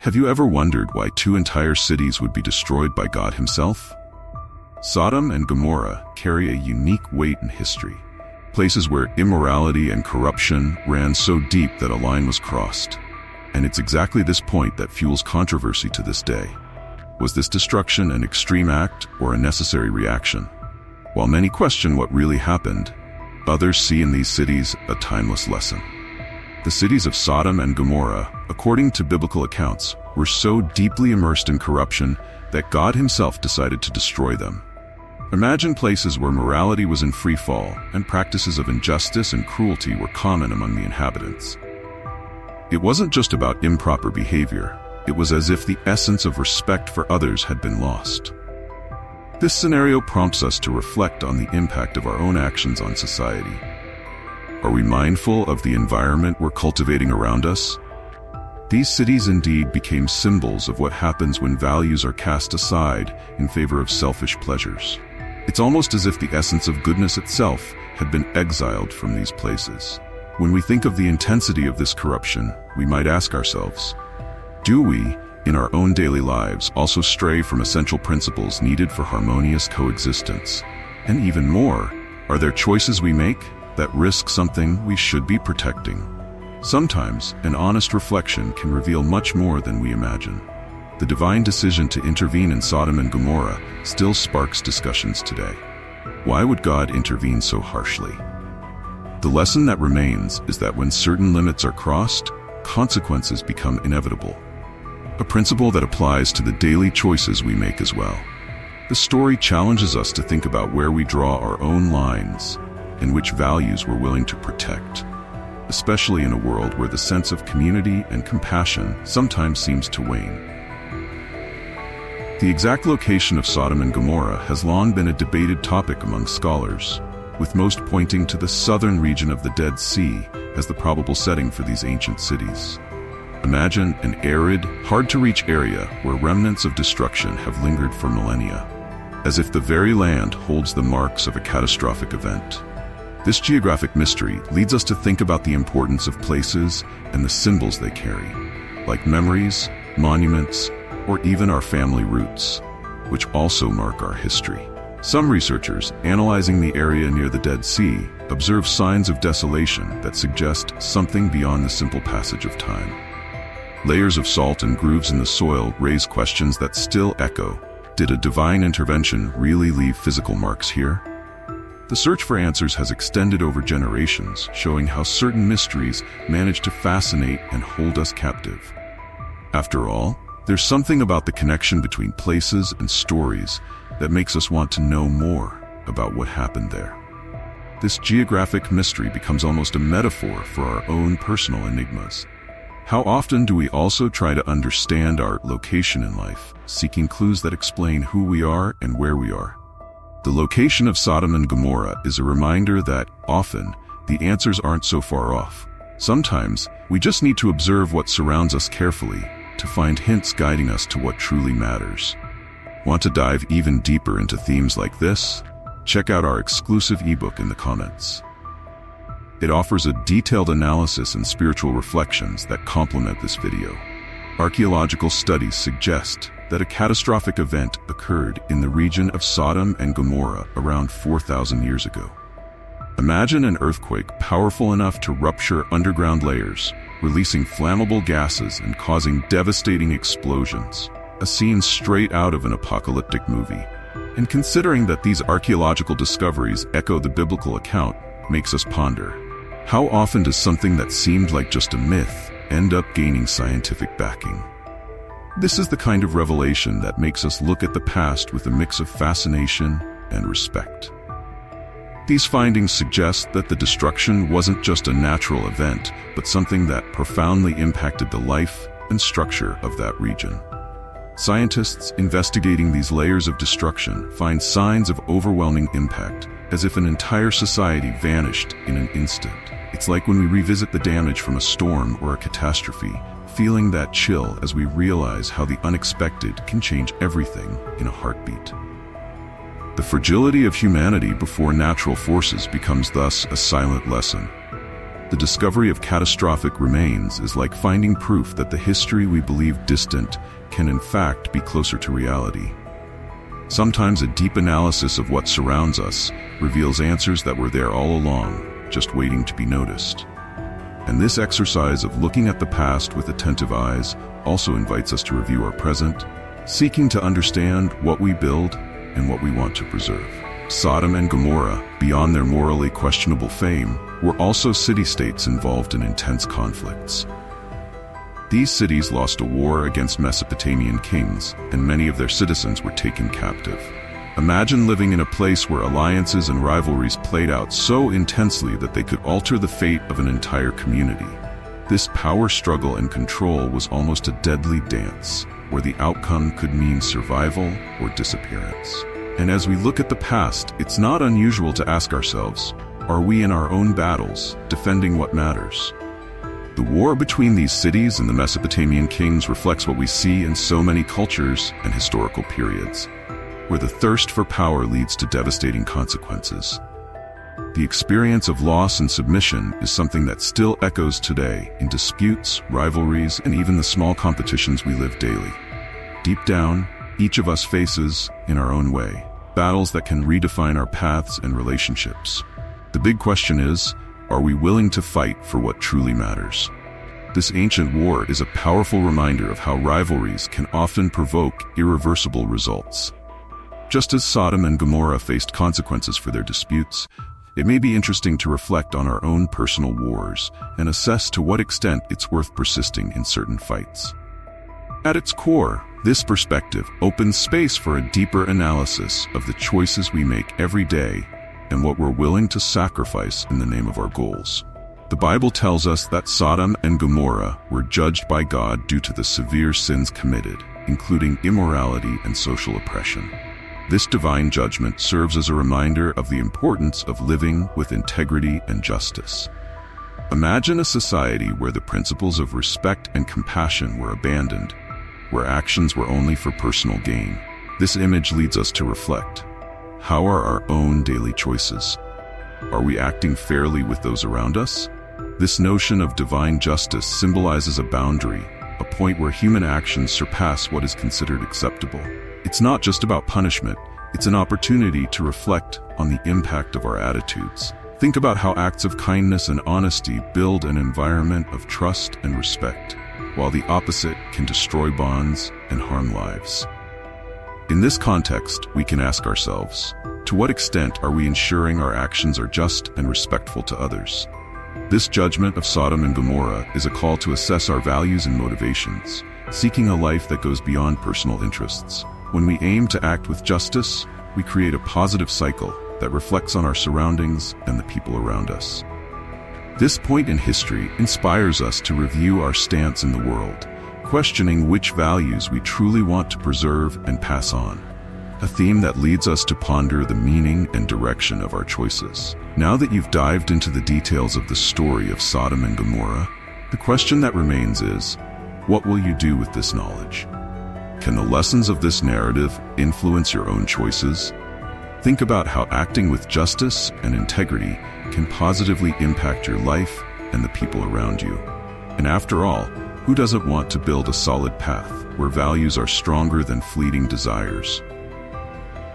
Have you ever wondered why two entire cities would be destroyed by God Himself? Sodom and Gomorrah carry a unique weight in history, places where immorality and corruption ran so deep that a line was crossed. And it's exactly this point that fuels controversy to this day. Was this destruction an extreme act or a necessary reaction? While many question what really happened, others see in these cities a timeless lesson. The cities of Sodom and Gomorrah, according to biblical accounts, were so deeply immersed in corruption that God Himself decided to destroy them. Imagine places where morality was in free fall and practices of injustice and cruelty were common among the inhabitants. It wasn't just about improper behavior, it was as if the essence of respect for others had been lost. This scenario prompts us to reflect on the impact of our own actions on society. Are we mindful of the environment we're cultivating around us? These cities indeed became symbols of what happens when values are cast aside in favor of selfish pleasures. It's almost as if the essence of goodness itself had been exiled from these places. When we think of the intensity of this corruption, we might ask ourselves, do we, in our own daily lives, also stray from essential principles needed for harmonious coexistence? And even more, are there choices we make that risk something we should be protecting? Sometimes, an honest reflection can reveal much more than we imagine. The divine decision to intervene in Sodom and Gomorrah still sparks discussions today. Why would God intervene so harshly? The lesson that remains is that when certain limits are crossed, consequences become inevitable. A principle that applies to the daily choices we make as well. The story challenges us to think about where we draw our own lines and which values we're willing to protect, especially in a world where the sense of community and compassion sometimes seems to wane. The exact location of Sodom and Gomorrah has long been a debated topic among scholars, with most pointing to the southern region of the Dead Sea as the probable setting for these ancient cities. Imagine an arid, hard-to-reach area where remnants of destruction have lingered for millennia, as if the very land holds the marks of a catastrophic event. This geographic mystery leads us to think about the importance of places and the symbols they carry, like memories, monuments, or even our family roots, which also mark our history. Some researchers, analyzing the area near the Dead Sea, observe signs of desolation that suggest something beyond the simple passage of time. Layers of salt and grooves in the soil raise questions that still echo. Did a divine intervention really leave physical marks here? The search for answers has extended over generations, showing how certain mysteries manage to fascinate and hold us captive. After all, there's something about the connection between places and stories that makes us want to know more about what happened there. This geographic mystery becomes almost a metaphor for our own personal enigmas. How often do we also try to understand our location in life, seeking clues that explain who we are and where we are? The location of Sodom and Gomorrah is a reminder that, often, the answers aren't so far off. Sometimes, we just need to observe what surrounds us carefully to find hints guiding us to what truly matters. Want to dive even deeper into themes like this? Check out our exclusive ebook in the comments. It offers a detailed analysis and spiritual reflections that complement this video. Archaeological studies suggest that a catastrophic event occurred in the region of Sodom and Gomorrah around 4,000 years ago. Imagine an earthquake powerful enough to rupture underground layers, releasing flammable gases and causing devastating explosions. A scene straight out of an apocalyptic movie. And considering that these archaeological discoveries echo the biblical account, makes us ponder. How often does something that seemed like just a myth end up gaining scientific backing? This is the kind of revelation that makes us look at the past with a mix of fascination and respect. These findings suggest that the destruction wasn't just a natural event, but something that profoundly impacted the life and structure of that region. Scientists investigating these layers of destruction find signs of overwhelming impact, as if an entire society vanished in an instant. It's like when we revisit the damage from a storm or a catastrophe, feeling that chill as we realize how the unexpected can change everything in a heartbeat. The fragility of humanity before natural forces becomes thus a silent lesson. The discovery of catastrophic remains is like finding proof that the history we believe distant can in fact be closer to reality. Sometimes a deep analysis of what surrounds us reveals answers that were there all along, just waiting to be noticed. And this exercise of looking at the past with attentive eyes also invites us to review our present, seeking to understand what we build and what we want to preserve. Sodom and Gomorrah, beyond their morally questionable fame, were also city-states involved in intense conflicts. These cities lost a war against Mesopotamian kings, and many of their citizens were taken captive. Imagine living in a place where alliances and rivalries played out so intensely that they could alter the fate of an entire community. This power struggle and control was almost a deadly dance, where the outcome could mean survival or disappearance. And as we look at the past, it's not unusual to ask ourselves, are we in our own battles, defending what matters? The war between these cities and the Mesopotamian kings reflects what we see in so many cultures and historical periods, where the thirst for power leads to devastating consequences. The experience of loss and submission is something that still echoes today in disputes, rivalries, and even the small competitions we live daily. Deep down, each of us faces, in our own way, battles that can redefine our paths and relationships. The big question is, are we willing to fight for what truly matters? This ancient war is a powerful reminder of how rivalries can often provoke irreversible results. Just as Sodom and Gomorrah faced consequences for their disputes, it may be interesting to reflect on our own personal wars and assess to what extent it's worth persisting in certain fights. At its core, this perspective opens space for a deeper analysis of the choices we make every day and what we're willing to sacrifice in the name of our goals. The Bible tells us that Sodom and Gomorrah were judged by God due to the severe sins committed, including immorality and social oppression. This divine judgment serves as a reminder of the importance of living with integrity and justice. Imagine a society where the principles of respect and compassion were abandoned, where actions were only for personal gain. This image leads us to reflect. How are our own daily choices? Are we acting fairly with those around us? This notion of divine justice symbolizes a boundary, a point where human actions surpass what is considered acceptable. It's not just about punishment, it's an opportunity to reflect on the impact of our attitudes. Think about how acts of kindness and honesty build an environment of trust and respect, while the opposite can destroy bonds and harm lives. In this context, we can ask ourselves, to what extent are we ensuring our actions are just and respectful to others? This judgment of Sodom and Gomorrah is a call to assess our values and motivations, seeking a life that goes beyond personal interests. When we aim to act with justice, we create a positive cycle that reflects on our surroundings and the people around us. This point in history inspires us to review our stance in the world, questioning which values we truly want to preserve and pass on. A theme that leads us to ponder the meaning and direction of our choices. Now that you've dived into the details of the story of Sodom and Gomorrah, the question that remains is, what will you do with this knowledge? Can the lessons of this narrative influence your own choices? Think about how acting with justice and integrity can positively impact your life and the people around you. And after all, who doesn't want to build a solid path where values are stronger than fleeting desires?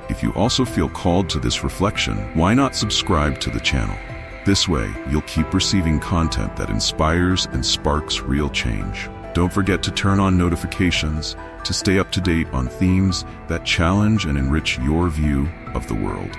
If you also feel called to this reflection, why not subscribe to the channel? This way, you'll keep receiving content that inspires and sparks real change. Don't forget to turn on notifications to stay up to date on themes that challenge and enrich your view of the world.